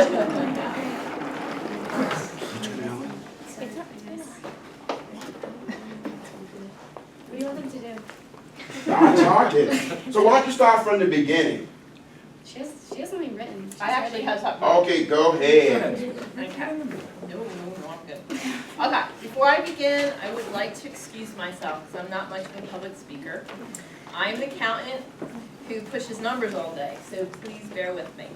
What do you want them to do? Start talking. So why don't you start from the beginning? She has something written. She's I actually ready. have something. Okay, go ahead. Okay. No, I'm good. Okay, before I begin, I would like to excuse myself because I'm not much of a public speaker. I'm an accountant who pushes numbers all day, so please bear with me.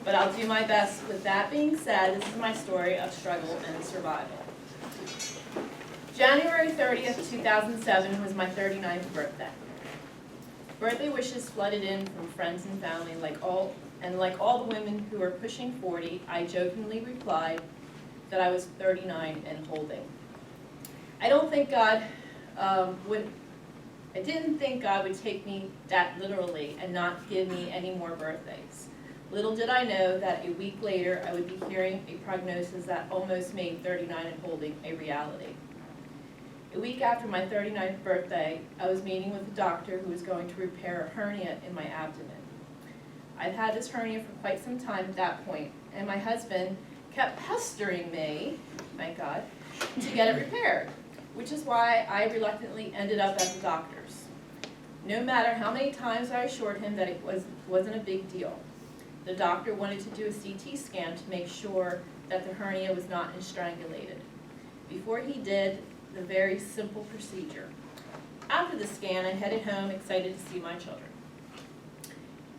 But I'll do my best. With that being said, this is my story of struggle and survival. January 30th, 2007 was my 39th birthday. Birthday wishes flooded in from friends and family like all the women who are pushing 40, I jokingly replied that I was 39 and holding. I didn't think God would take me that literally and not give me any more birthdays. Little did I know that a week later I would be hearing a prognosis that almost made 39 and holding a reality. A week after my 39th birthday, I was meeting with a doctor who was going to repair a hernia in my abdomen. I'd had this hernia for quite some time at that point, and my husband kept pestering me, thank God, to get it repaired, which is why I reluctantly ended up at the doctor's. No matter how many times I assured him that it wasn't a big deal. The doctor wanted to do a CT scan to make sure that the hernia was not strangulated. Before he did the very simple procedure. After the scan, I headed home excited to see my children.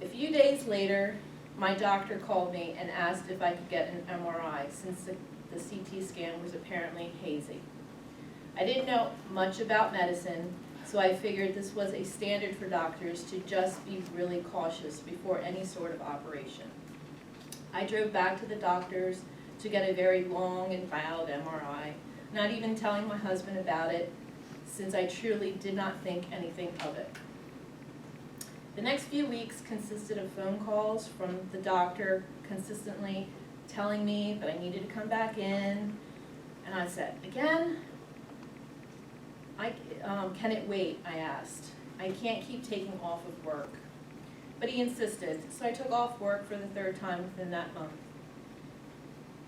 A few days later, my doctor called me and asked if I could get an MRI since the CT scan was apparently hazy. I didn't know much about medicine, so I figured this was a standard for doctors to just be really cautious before any sort of operation. I drove back to the doctor's to get a very long and loud MRI, not even telling my husband about it, since I truly did not think anything of it. The next few weeks consisted of phone calls from the doctor consistently telling me that I needed to come back in, and I said, again? Can it wait, I asked. I can't keep taking off of work. But he insisted, so I took off work for the third time within that month.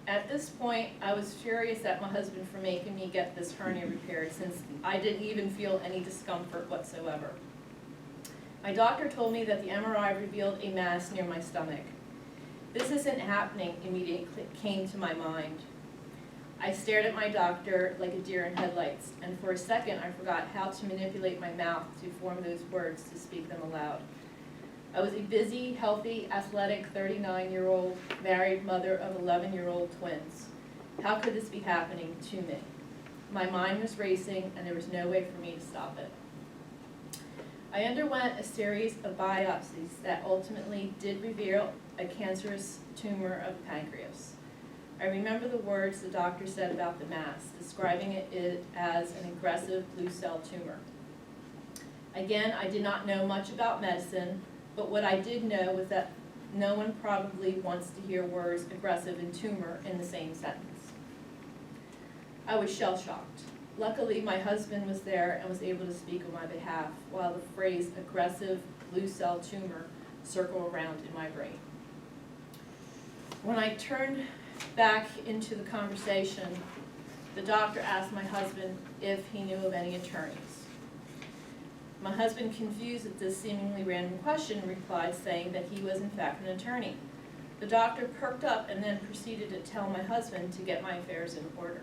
At this point, I was furious at my husband for making me get this hernia repaired since I didn't even feel any discomfort whatsoever. My doctor told me that the MRI revealed a mass near my stomach. This isn't happening immediately came to my mind. I stared at my doctor like a deer in headlights, and for a second I forgot how to manipulate my mouth to form those words to speak them aloud. I was a busy, healthy, athletic 39-year-old married mother of 11-year-old twins. How could this be happening to me? My mind was racing, and there was no way for me to stop it. I underwent a series of biopsies that ultimately did reveal a cancerous tumor of the pancreas. I remember the words the doctor said about the mass, describing it as an aggressive blue cell tumor. Again, I did not know much about medicine, but what I did know was that no one probably wants to hear words aggressive and tumor in the same sentence. I was shell-shocked. Luckily, my husband was there and was able to speak on my behalf while the phrase aggressive blue cell tumor circled around in my brain. When I turned back into the conversation, the doctor asked my husband if he knew of any attorneys. My husband, confused at this seemingly random question, replied saying that he was in fact an attorney. The doctor perked up and then proceeded to tell my husband to get my affairs in order.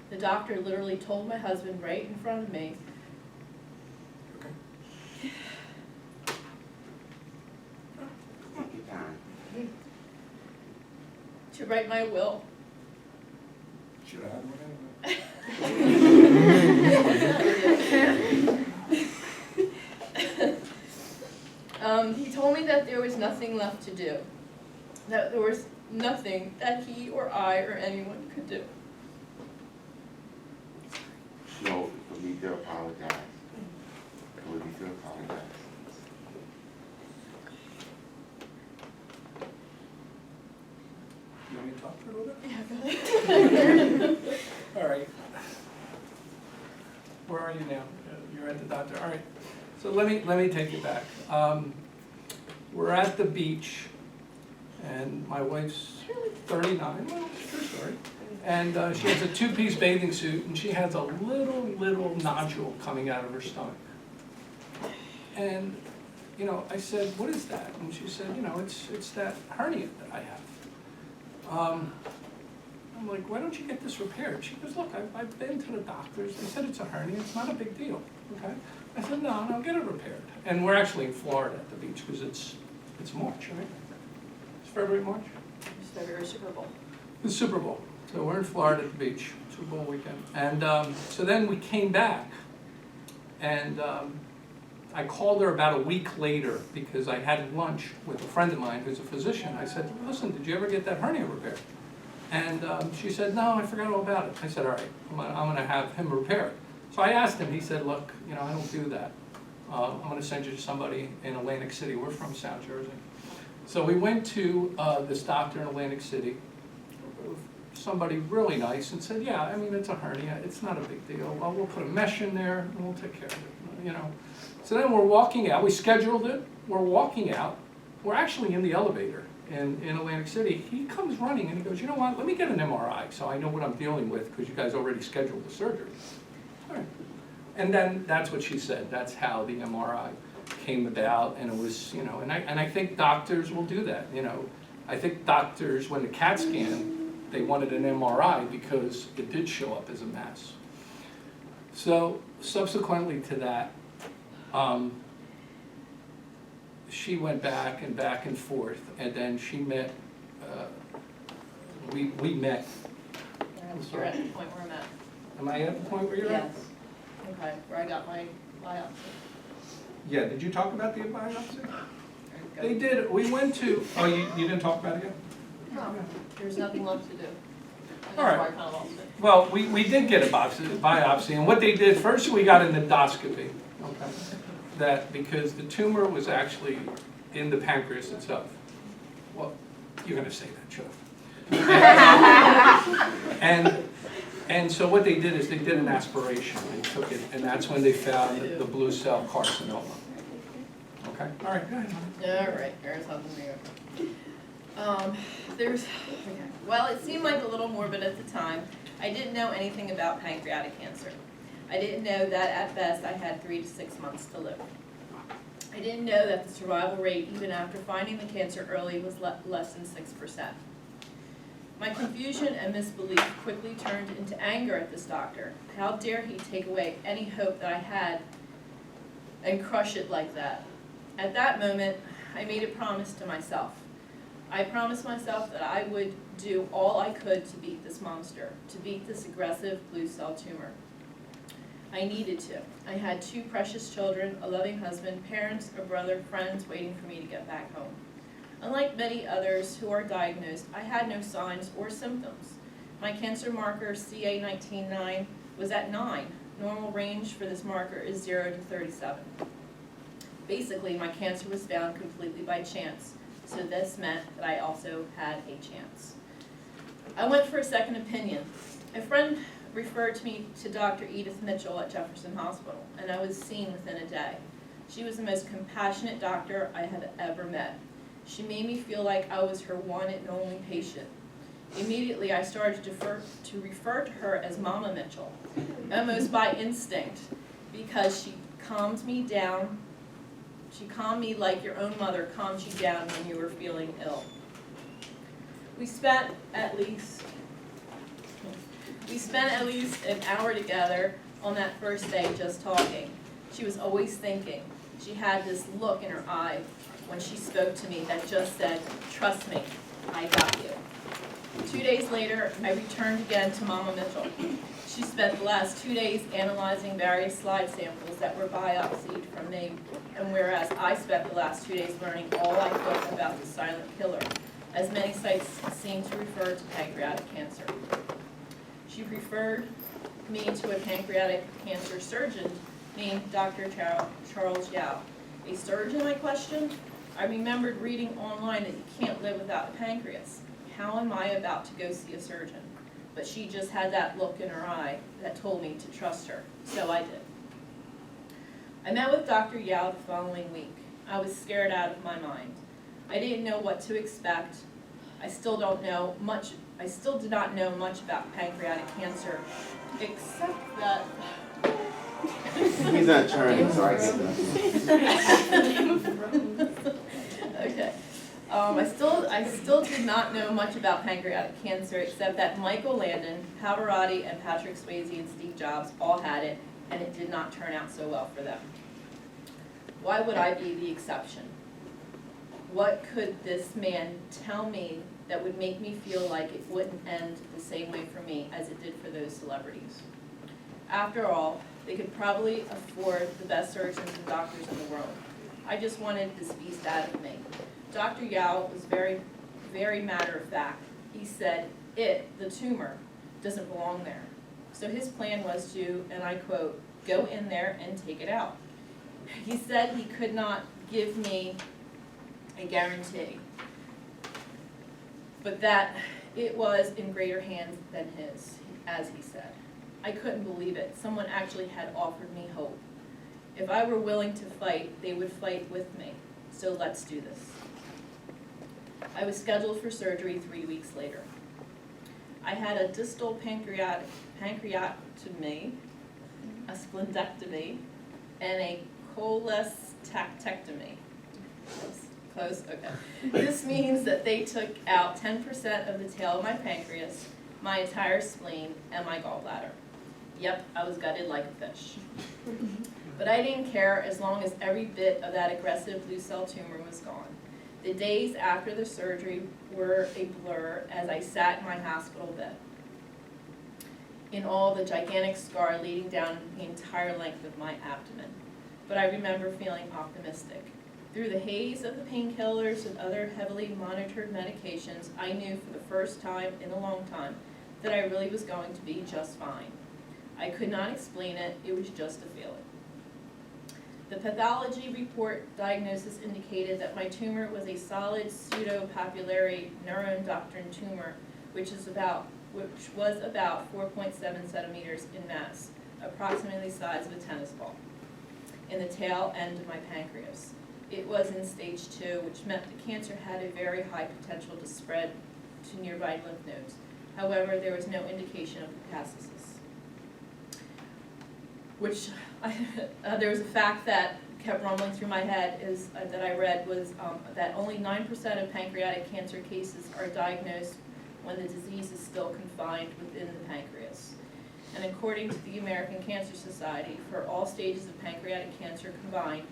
The doctor literally told my husband right in front of me, Okay. Take your time. to write my will. Should I have one anyway? He told me that there was nothing left to do, that there was nothing that he or I or anyone could do. No, for me to apologize. For me to apologize. You want me to talk for a little bit? Yeah, go ahead. All right. Where are you now? You're at the doctor. All right. So let me take you back. We're at the beach, and my wife's 39, well, it's a true story. And she has a two-piece bathing suit, and she has a little nodule coming out of her stomach. And, you know, I said, what is that? And she said, you know, it's that hernia that I have. I'm like, why don't you get this repaired? She goes, look, I've been to the doctors. They said it's a hernia. It's not a big deal, okay? I said, no, get it repaired. And we're actually in Florida at the beach because it's March, right? It's February, March? It's February Super Bowl. It's Super Bowl. So we're in Florida at the beach, Super Bowl weekend. And so then we came back, and I called her about a week later because I had lunch with a friend of mine who's a physician. I said, listen, did you ever get that hernia repaired? And she said, no, I forgot all about it. I said, all right, I'm gonna have him repair it. So I asked him, he said, look, you know, I don't do that. I'm gonna send you to somebody in Atlantic City. We're from South Jersey. So we went to this doctor in Atlantic City, somebody really nice, and said, yeah, I mean, it's a hernia, it's not a big deal. Well, we'll put a mesh in there and we'll take care of it, you know. So then we're walking out, we scheduled it, we're walking out, we're actually in the elevator in Atlantic City. He comes running and he goes, you know what, let me get an MRI so I know what I'm dealing with because you guys already scheduled the surgery. All right. And then that's what she said, that's how the MRI came about, and it was, you know, and I think doctors will do that, you know. I think doctors, when the CAT scan, they wanted an MRI because it did show up as a mass. So subsequently to that, she went back and forth, and then she met, we met. You're at the point where I'm at. Am I at the point where you're at? Yes. Okay, where I got my biopsy. Yeah, did you talk about the biopsy? There you go. They did, we went to, oh, you didn't talk about it yet? No, there's nothing left to do. And All that's right. why I kinda lost it. Well, we did get a biopsy, and what they did, first we got an endoscopy, okay? That, because the tumor was actually in the pancreas itself. Well, you're gonna say that, Joe. And so what they did is they did an aspiration, they took it, and that's when they found the blue cell carcinoma. Okay, all right, go ahead. All right, here's something new. Well, it seemed like a little morbid at the time. I didn't know anything about pancreatic cancer. I didn't know that at best I had 3 to 6 months to live. I didn't know that the survival rate, even after finding the cancer early, was less than 6%. My confusion and misbelief quickly turned into anger at this doctor. How dare he take away any hope that I had and crush it like that? At that moment, I made a promise to myself. I promised myself that I would do all I could to beat this monster, to beat this aggressive blue cell tumor. I needed to. I had 2 precious children, a loving husband, parents, a brother, friends waiting for me to get back home. Unlike many others who are diagnosed, I had no signs or symptoms. My cancer marker, CA19-9, was at 9. Normal range for this marker is 0 to 37. Basically, my cancer was found completely by chance, so this meant that I also had a chance. I went for a second opinion. A friend referred me to Dr. Edith Mitchell at Jefferson Hospital, and I was seen within a day. She was the most compassionate doctor I had ever met. She made me feel like I was her one and only patient. Immediately, I started to refer to her as Mama Mitchell, almost by instinct, because she calmed me down. She calmed me like your own mother calms you down when you were feeling ill. We spent at least an hour together on that first day just talking. She was always thinking. She had this look in her eye when she spoke to me that just said, trust me, I got you. 2 days later, I returned again to Mama Mitchell. She spent the last 2 days analyzing various slide samples that were biopsied from me, and whereas I spent the last 2 days learning all I could about the silent killer, as many sites seem to refer to pancreatic cancer. She referred me to a pancreatic cancer surgeon named Dr. Charles Yao. A surgeon, I questioned? I remembered reading online that you can't live without a pancreas. How am I about to go see a surgeon? But she just had that look in her eye that told me to trust her, so I did. I met with Dr. Yao the following week. I was scared out of my mind. I didn't know what to expect. I still did not know much about pancreatic cancer, except that He's an attorney, so I get that. okay. I still did not know much about pancreatic cancer, except that Michael Landon, Pavarotti, and Patrick Swayze and Steve Jobs all had it, and it did not turn out so well for them. Why would I be the exception? What could this man tell me that would make me feel like it wouldn't end the same way for me as it did for those celebrities? After all, they could probably afford the best surgeons and doctors in the world. I just wanted this beast out of me. Dr. Yao was very, very matter of fact. He said, the tumor, doesn't belong there. So his plan was to, and I quote, go in there and take it out. He said he could not give me a guarantee, but that it was in greater hands than his, as he said. I couldn't believe it. Someone actually had offered me hope. If I were willing to fight, they would fight with me. So let's do this. I was scheduled for surgery 3 weeks later. I had a distal pancreaectomy, a splenectomy, and a cholecystectomy. Close, okay. This means that they took out 10% of the tail of my pancreas, my entire spleen, and my gallbladder. Yep, I was gutted like a fish. But I didn't care as long as every bit of that aggressive blue cell tumor was gone. The days after the surgery were a blur as I sat in my hospital bed, in all the gigantic scar leading down the entire length of my abdomen. But I remember feeling optimistic. Through the haze of the painkillers and other heavily monitored medications, I knew for the first time in a long time that I really was going to be just fine. I could not explain it, it was just a feeling. The pathology report diagnosis indicated that my tumor was a solid pseudo-papillary neuroendocrine tumor, which was about 4.7 centimeters in mass, approximately the size of a tennis ball, in the tail end of my pancreas. It was in stage 2, which meant the cancer had a very high potential to spread to nearby lymph nodes. However, there was no indication of metastasis. There was a fact that kept rumbling through my head that I read was that only 9% of pancreatic cancer cases are diagnosed when the disease is still confined within the pancreas. And according to the American Cancer Society, for all stages of pancreatic cancer combined,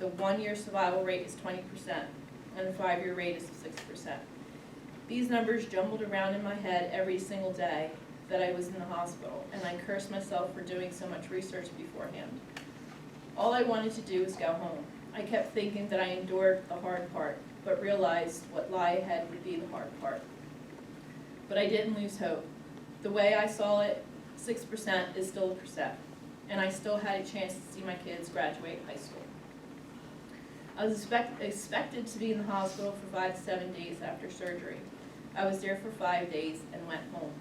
the 1-year survival rate is 20% and the 5-year rate is 6%. These numbers jumbled around in my head every single day that I was in the hospital, and I cursed myself for doing so much research beforehand. All I wanted to do was go home. I kept thinking that I endured the hard part, but realized what lay ahead would be the hard part. But I didn't lose hope. The way I saw it, 6% is still a percent, and I still had a chance to see my kids graduate high school. I was expected to be in the hospital for 5 to 7 days after surgery. I was there for 5 days and went home.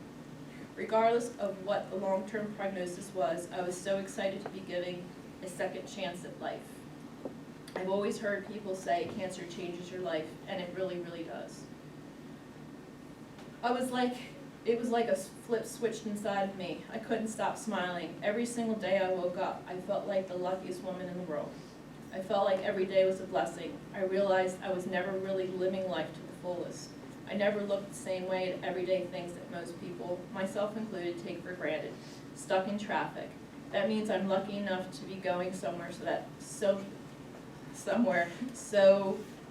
Regardless of what the long-term prognosis was, I was so excited to be given a second chance at life. I've always heard people say cancer changes your life, and it really, really does. It was like a flip switched inside of me. I couldn't stop smiling. Every single day I woke up, I felt like the luckiest woman in the world. I felt like every day was a blessing. I realized I was never really living life to the fullest. I never looked the same way at everyday things that most people, myself included, take for granted. Stuck in traffic. That means I'm lucky enough to be going somewhere so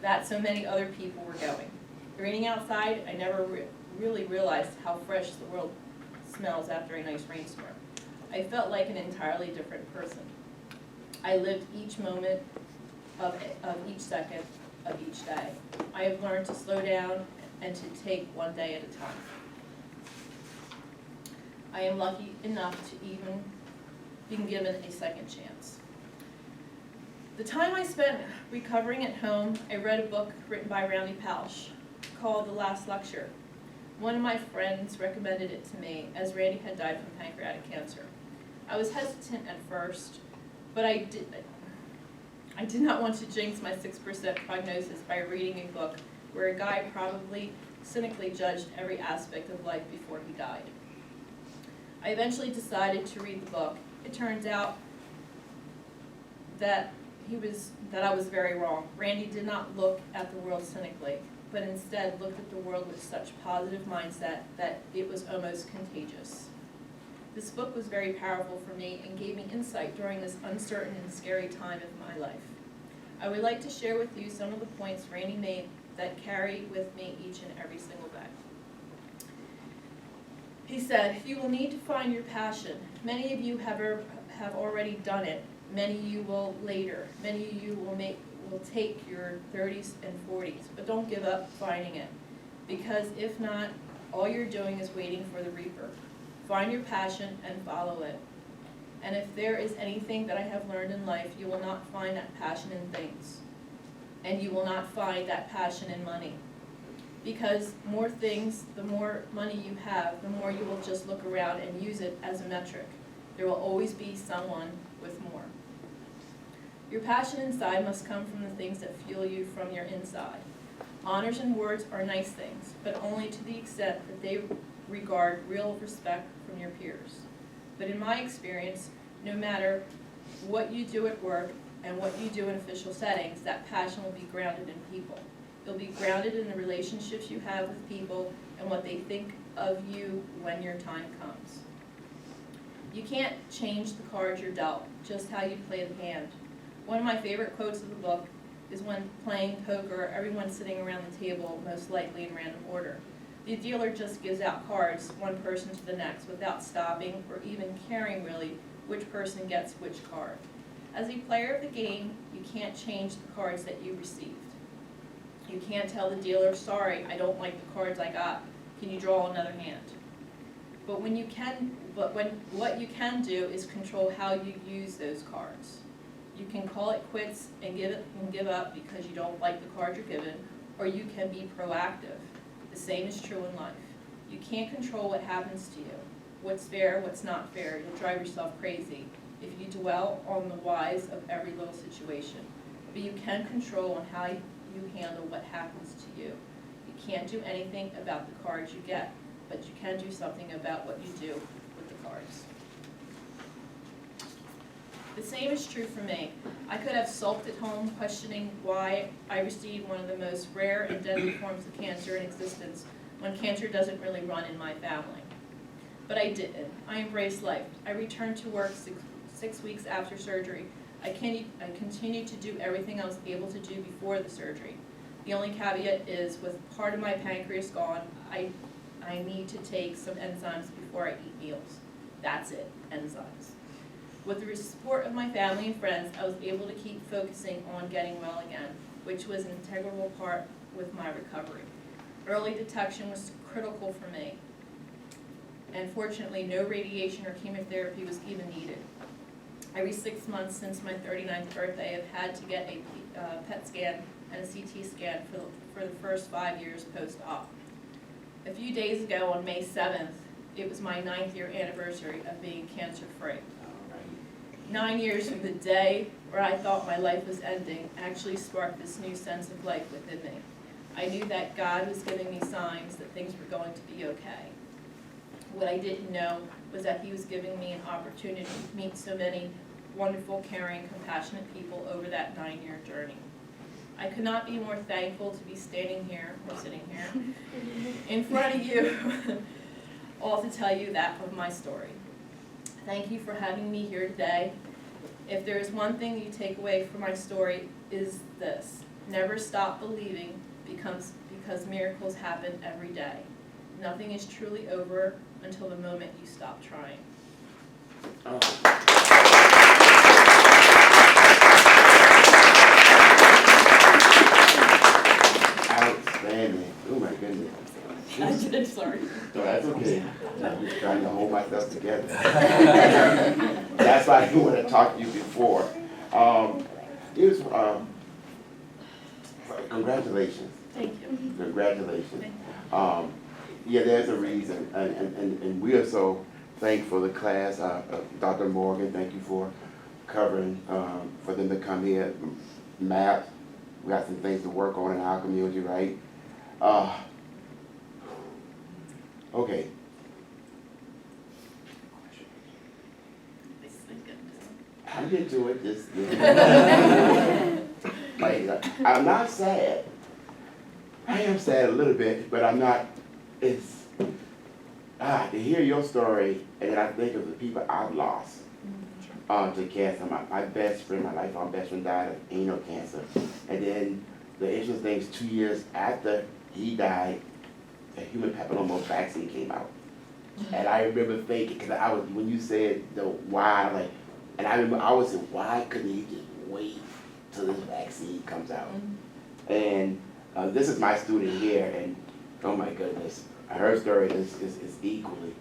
that so many other people were going. Raining outside, I never really realized how fresh the world smells after a nice rainstorm. I felt like an entirely different person. I lived each moment of each second of each day. I have learned to slow down and to take one day at a time. I am lucky enough to even be given a second chance. The time I spent recovering at home, I read a book written by Randy Pausch called The Last Lecture. One of my friends recommended it to me as Randy had died from pancreatic cancer. I was hesitant at first, but I did not want to jinx my 6% prognosis by reading a book where a guy probably cynically judged every aspect of life before he died. I eventually decided to read the book. It turns out that I was very wrong. Randy did not look at the world cynically, but instead looked at the world with such positive mindset that it was almost contagious. This book was very powerful for me and gave me insight during this uncertain and scary time of my life. I would like to share with you some of the points Randy made that carry with me each and every single day. He said, "You will need to find your passion. Many of you have already done it. Many of you will later. Many of you will take your 30s and 40s, but don't give up finding it. Because if not, all you're doing is waiting for the reaper. Find your passion and follow it. And if there is anything that I have learned in life, you will not find that passion in things. And you will not find that passion in money. Because more things, the more money you have, the more you will just look around and use it as a metric. There will always be someone with more. Your passion inside must come from the things that fuel you from your inside. Honors and words are nice things, but only to the extent that they regard real respect from your peers. But in my experience, no matter what you do at work and what you do in official settings, that passion will be grounded in people. You'll be grounded in the relationships you have with people and what they think of you when your time comes. You can't change the cards you're dealt, just how you play the hand. One of my favorite quotes of the book is when playing poker, everyone's sitting around the table, most likely in random order. The dealer just gives out cards, one person to the next, without stopping or even caring really which person gets which card. As a player of the game, you can't change the cards that you received. You can't tell the dealer, sorry, I don't like the cards I got. Can you draw another hand? But what you can do is control how you use those cards. You can call it quits and give up because you don't like the card you're given, or you can be proactive. The same is true in life. You can't control what happens to you. What's fair, what's not fair. You'll drive yourself crazy if you dwell on the whys of every little situation. But you can control on how you handle what happens to you. You can't do anything about the cards you get, but you can do something about what you do with the cards. The same is true for me. I could have sulked at home questioning why I received one of the most rare and deadly forms of cancer in existence when cancer doesn't really run in my family. But I didn't. I embraced life. I returned to work six weeks after surgery. I continued to do everything I was able to do before the surgery. The only caveat is with part of my pancreas gone, I need to take some enzymes before I eat meals. That's it, enzymes. With the support of my family and friends, I was able to keep focusing on getting well again, which was an integral part with my recovery. Early detection was critical for me, and fortunately no radiation or chemotherapy was even needed. Every 6 months since my 39th birthday, I've had to get a PET scan and a CT scan for the first 5 years post-op. A few days ago, on May 7th, it was my 9th year anniversary of being cancer-free. 9 years from the day where I thought my life was ending actually sparked this new sense of life within me. I knew that God was giving me signs that things were going to be okay. What I didn't know was that He was giving me an opportunity to meet so many wonderful, caring, compassionate people over that 9-year journey. I could not be more thankful to be standing here, or sitting here, in front of you, all to tell you that of my story. Thank you for having me here today. If there is one thing you take away from my story, is this: never stop believing because miracles happen every day. Nothing is truly over until the moment you stop trying. Outstanding. Oh my goodness. I'm sorry. No, that's okay. I'm just trying to hold myself together. That's why I do want to talk to you before. Congratulations. Thank you. Congratulations. Yeah, there's a reason, and we are so thankful the class. Dr. Morgan, thank you for covering for them to come here. Matt, we got some things to work on in our community, right? Okay. I'm getting to it, just. Like, I'm not sad. I am sad a little bit, but I'm not, it's, to hear your story, and then I think of the people I've lost to cancer. My best friend, my lifelong best friend died of anal cancer. And then the interesting thing is 2 years after he died, the human papilloma vaccine came out. And I remember thinking, because I was, when you said the why, like, and I remember I always said, why couldn't he just wait till this vaccine comes out? And this is my student here, and oh my goodness, her story is equally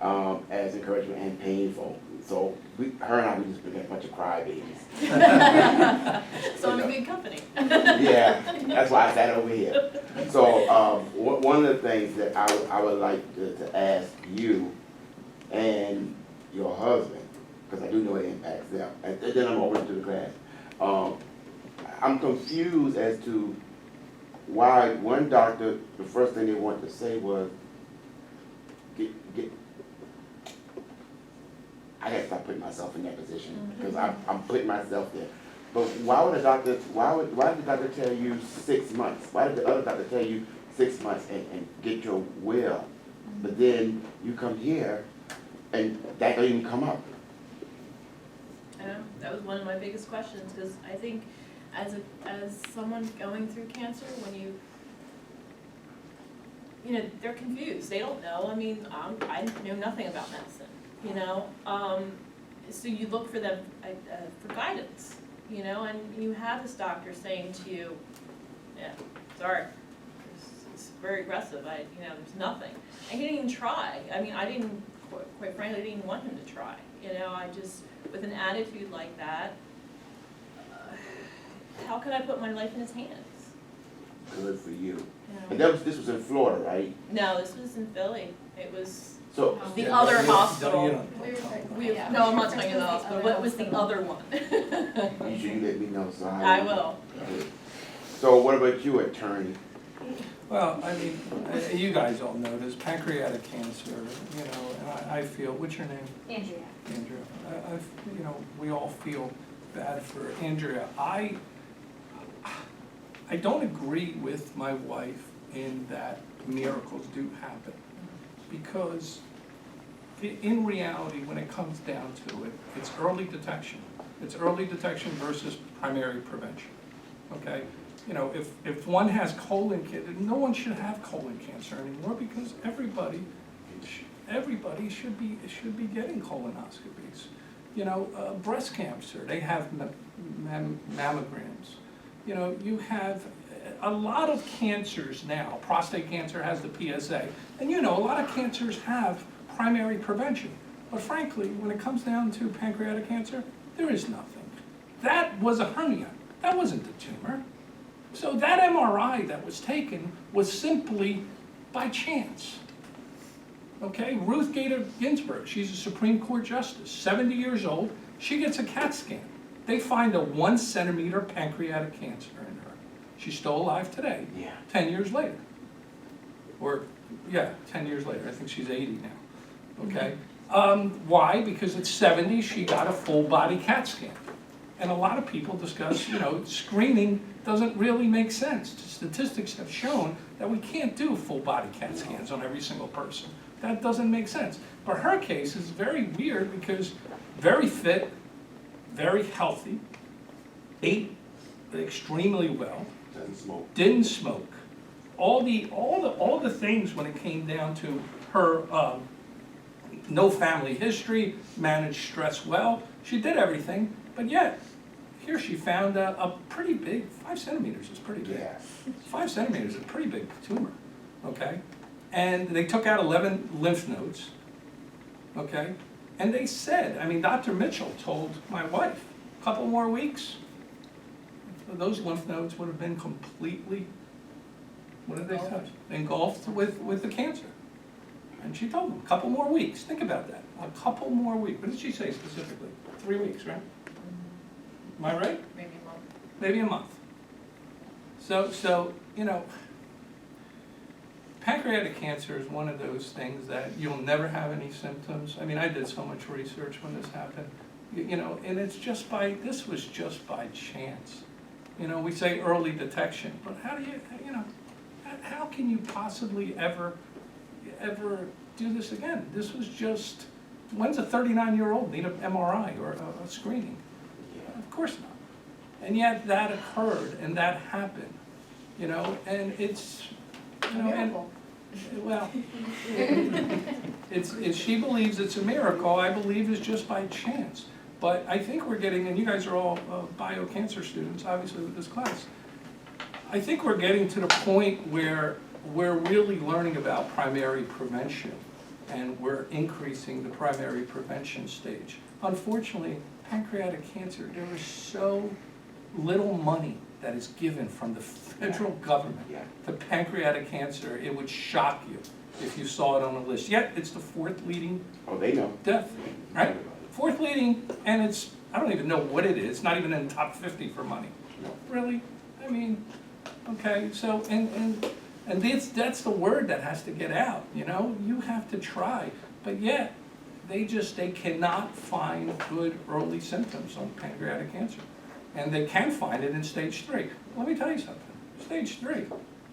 as encouragement and painful. So her and I, we just became a bunch of crybabies. So I'm in good company. Yeah, that's why I sat over here. So one of the things that I would like to ask you and your husband, because I do know it impacts them, and then I'm over to the class. I'm confused as to why one doctor, the first thing they wanted to say was, I gotta stop putting myself in that position, because I'm putting myself there. But why did the doctor tell you 6 months? Why did the other doctor tell you 6 months and get your will? But then you come here and that don't even come up. I know, that was one of my biggest questions, because I think as someone going through cancer, when you know, they're confused, they don't know. I mean, I know nothing about medicine, you know? So you look for them for guidance, you know, and you have this doctor saying to you, yeah, sorry, it's very aggressive, you know, there's nothing. And he didn't even try. I mean, I didn't, quite frankly, I didn't even want him to try, you know? I just, with an attitude like that, how could I put my life in his hands? Good for you. You know? And this was in Florida, right? No, this was in Philly. It was So the Yeah, other don't you hospital. don't- Yeah. No, I'm not telling you the hospital, but it was the other one. you sure you let me know so I will. Okay. So what about you, attorney? Well, I mean, you guys all know this, pancreatic cancer, you know, and I feel, what's your name? Andrea. Andrea. You know, we all feel bad for Andrea. I don't agree with my wife in that miracles do happen, because in reality, when it comes down to it, it's early detection. It's early detection versus primary prevention, okay? You know, if one has colon cancer, no one should have colon cancer anymore, because everybody should be getting colonoscopies. You know, breast cancer, they have mammograms. You know, you have a lot of cancers now. Prostate cancer has the PSA, and you know, a lot of cancers have primary prevention. But frankly, when it comes down to pancreatic cancer, there is nothing. That was a hernia. That wasn't a tumor. So that MRI that was taken was simply by chance. Okay, Ruth Gator Ginsburg, she's a Supreme Court Justice, 70 years old, she gets a CAT scan. They find a 1 centimeter pancreatic cancer in her. She's still alive today, Yeah. 10 years later. Or, yeah, 10 years later, I think she's 80 now, okay? Why? Because at 70, she got a full body CAT scan. And a lot of people discuss, you know, screening doesn't really make sense. Statistics have shown that we can't do full body CAT scans on every single person. That doesn't make sense. But her case is very weird because very fit, very healthy, ate extremely well, Doesn't smoke. didn't smoke. All the things when it came down to her no family history, managed stress well. She did everything, but yet here she found a pretty big, 5 centimeters is pretty big. Yeah. 5 centimeters is a pretty big tumor, okay? And they took out 11 lymph nodes, okay? And they said, I mean, Dr. Mitchell told my wife, a couple more weeks, those lymph nodes would have been completely, what did they say? Engulfed with the cancer. And she told them, a couple more weeks. Think about that. A couple more weeks. What did she say specifically? 3 weeks, right? Am I right? Maybe a month. Maybe a month. So you know, pancreatic cancer is one of those things that you'll never have any symptoms. I mean, I did so much research when this happened, you know, and this was just by chance. You know, we say early detection, but how do you know, how can you possibly ever do this again? This was just, when's a 39-year-old need an MRI or a screening? Of course not. And yet that occurred and that happened, you know, and it's, you know, and, well, she believes it's a miracle, I believe it's just by chance. But I think we're getting, and you guys are all biocancer students, obviously, with this class. I think we're getting to the point where we're really learning about primary prevention, and we're increasing the primary prevention stage. Unfortunately, pancreatic cancer, there is so little money that is given from the federal government to pancreatic cancer, it would shock you if you saw it on the list. Yet, it's the fourth leading death, right? Fourth leading, and it's, I don't even know what it is, not even in the top 50 for money. Really? I mean, okay, so, and that's the word that has to get out, you know? You have to try, but yet, they cannot find good early symptoms on pancreatic cancer. And they can find it in stage 3. Let me tell you something, stage 3,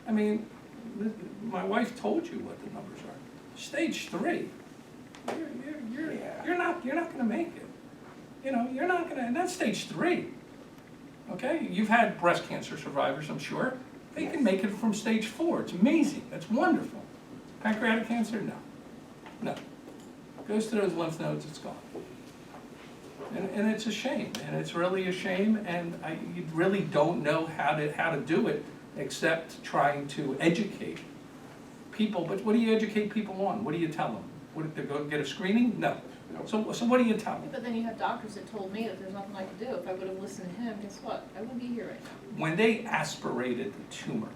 I mean, my wife told you what the numbers are. Stage 3, you're not gonna make it. You know, you're not gonna, and that's stage 3. Okay, you've had breast cancer survivors, I'm sure. They can make it from stage 4, it's amazing, that's wonderful. Pancreatic cancer, no. Goes to those lymph nodes, it's gone. And it's a shame, and it's really a shame, and you really don't know how to do it except trying to educate people. But what do you educate people on? What do you tell them? What, to go get a screening? No. So what do you tell them? But then you have doctors that told me that there's nothing I could do. If I would have listened to him, guess what? I wouldn't be here right now. When they aspirated the tumor,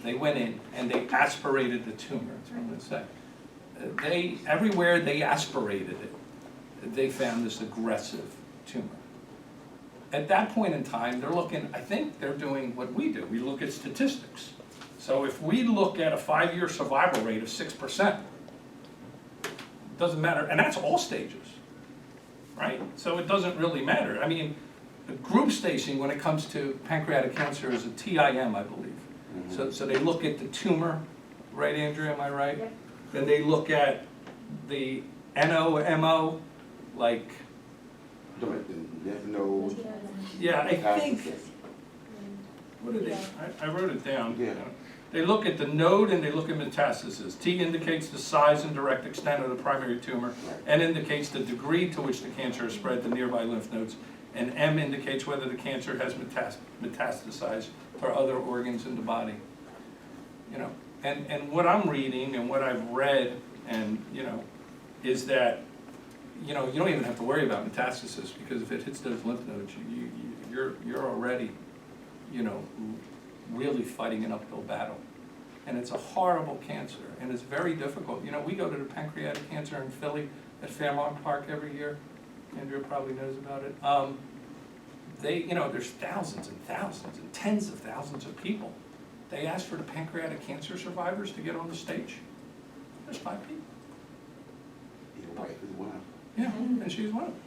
they went in and they aspirated the tumor, that's what I'm going to say. Everywhere they aspirated it, they found this aggressive tumor. At that point in time, they're looking, I think they're doing what we do. We look at statistics. So if we look at a 5-year survival rate of 6%, doesn't matter, and that's all stages, right? So it doesn't really matter. I mean, the group staging when it comes to pancreatic cancer is a TIM, I believe. Mm-hmm. So they look at the tumor, right, Andrea, am I right? Yeah. Then they look at the NO, like, yeah, I think, what did they, I wrote it down. Yeah. They look at the node and they look at metastasis. T indicates the size and direct extent of the primary tumor. N indicates the degree to which the cancer has spread to nearby lymph nodes. And M indicates whether the cancer has metastasized to other organs in the body. You know, and what I'm reading and what I've read, and you know, is that you know, you don't even have to worry about metastasis, because if it hits those lymph nodes, you're already, you know, really fighting an uphill battle. And it's a horrible cancer, and it's very difficult. You know, we go to the pancreatic cancer in Philly at Fairmont Park every year. Andrea probably knows about it. You know, there's thousands and thousands and tens of thousands of people. They ask for the pancreatic cancer survivors to get on the stage. There's 5 people. Your wife is one of them. Yeah, and she's one of them.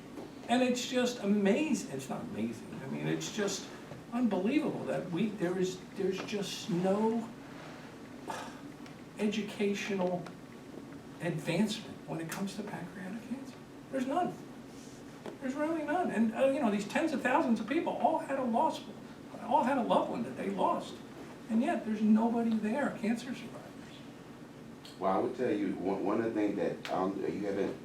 And it's just amazing. It's not amazing. I mean, it's just unbelievable that there's just no educational advancement when it comes to pancreatic cancer. There's none. There's really none. And you know, these tens of thousands of people all had a loved one that they lost, and yet there's nobody there, cancer survivors. Well, I would tell you one of the things that you haven't.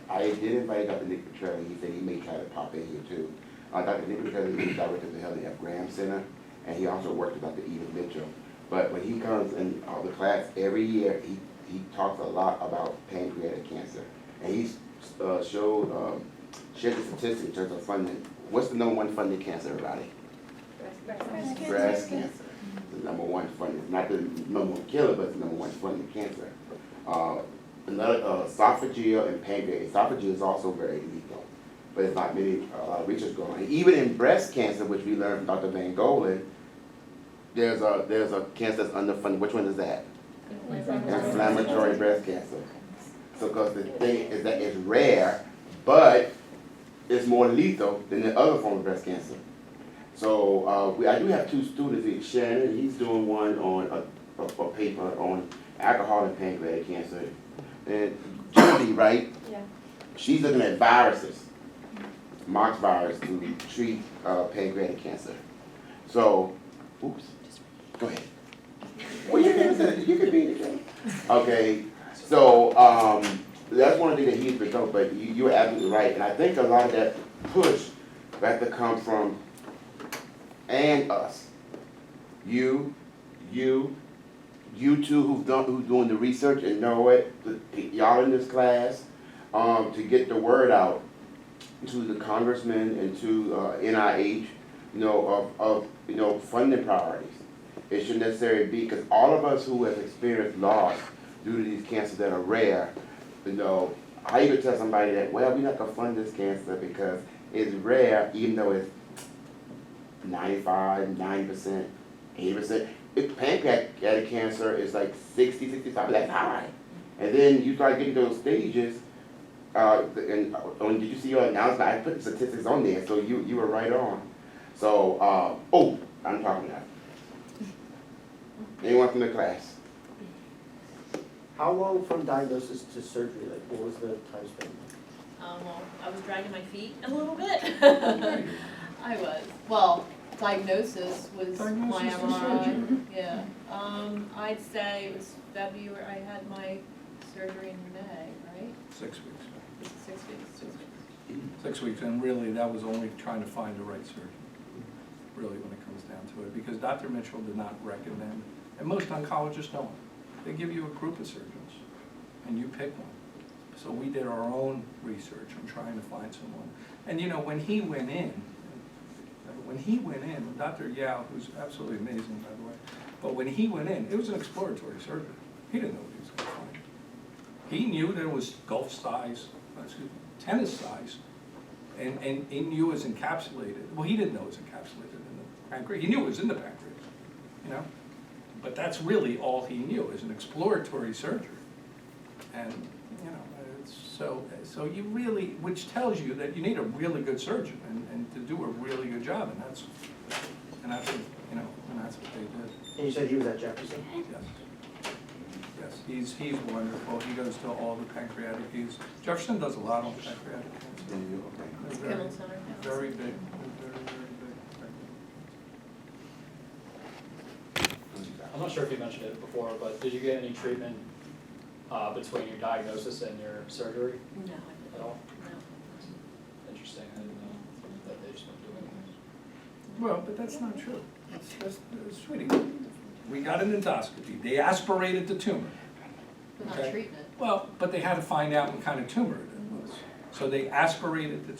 I did invite Dr. Nick Petrelli. He said he may try to pop in here too. Dr. Nick Petrelli is the director of the Helen F. Graham Center, and he also worked with Dr. Edith Mitchell. But when he comes in the class every year, he talks a lot about pancreatic cancer, and he's shared the statistics in terms of funding. What's the #1 funded cancer, everybody? Breast cancer. The #1 funded, not the #1 killer, but the #1 funded cancer. Another esophageal and pancreatic. Esophageal is also very lethal, but there's not a lot of research going on. Even in breast cancer, which we learned from Dr. Van Golen, there's a cancer that's underfunded. Which one is that? inflammatory breast cancer. So, because the thing is that it's rare, but it's more lethal than the other form of breast cancer. So, I do have 2 students here. Shannon, he's doing one on a paper on alcohol and pancreatic cancer. And Judy, right? Yeah. She's looking at viruses, Mark's virus, to treat pancreatic cancer. So, oops, go ahead. Well, you can be the okay, so that's one of the things that he's been talking about, but you're absolutely right. And I think a lot of that push got to come from and us. You two who's doing the research and know it, y'all in this class, to get the word out to the congressmen and to NIH, of funding priorities. It shouldn't necessarily be, because all of us who have experienced loss due to these cancers that are rare, how you could tell somebody that, well, we're not gonna fund this cancer because it's rare, even though it's 95, 90%, 80%. Pancreatic cancer is like 60, 65, that's high. And then you start getting those stages, and did you see your announcement? I put the statistics on there, so you were right on. So, I'm talking now. Anyone from the class? How long from diagnosis to surgery? Like, what was the time span? Well, I was dragging my feet a little bit. I was. Well, diagnosis was my Diagnosis to MRI. surgery. Yeah. I'd say it was February. I had my surgery in May, right? 6 weeks. 6 weeks. 6 weeks. 6 weeks, and really, that was only trying to find the right surgeon, really, when it comes down to it, because Dr. Mitchell did not recommend, and most oncologists don't. They give you a group of surgeons, and you pick one. So we did our own research on trying to find someone. And when he went in, Dr. Yao, who's absolutely amazing, by the way, but when he went in, it was an exploratory surgery. He didn't know what he was going to find. He knew that it was golf size, tennis size, and he knew it was encapsulated. Well, he didn't know it was encapsulated in the pancreas. He knew it was in the pancreas, But that's really all he knew, is an exploratory surgery. And, so you really, which tells you that you need a really good surgeon and to do a really good job, and that's what they did. And you said he was at Jefferson? Yes, he's wonderful. He goes to all the pancreatic. Jefferson does a lot on pancreatic cancer. They're very, Kimmel Center. very big. They're very, very big. I'm not sure if you mentioned it before, but did you get any treatment between your diagnosis and your surgery No, I at didn't. all? No. Interesting, I didn't know that they just don't do anything. Well, but that's not true. Sweetie, we got an endoscopy. They aspirated the tumor. But not Okay. treatment. Well, but they had to find out what kind of tumor it was. So they aspirated the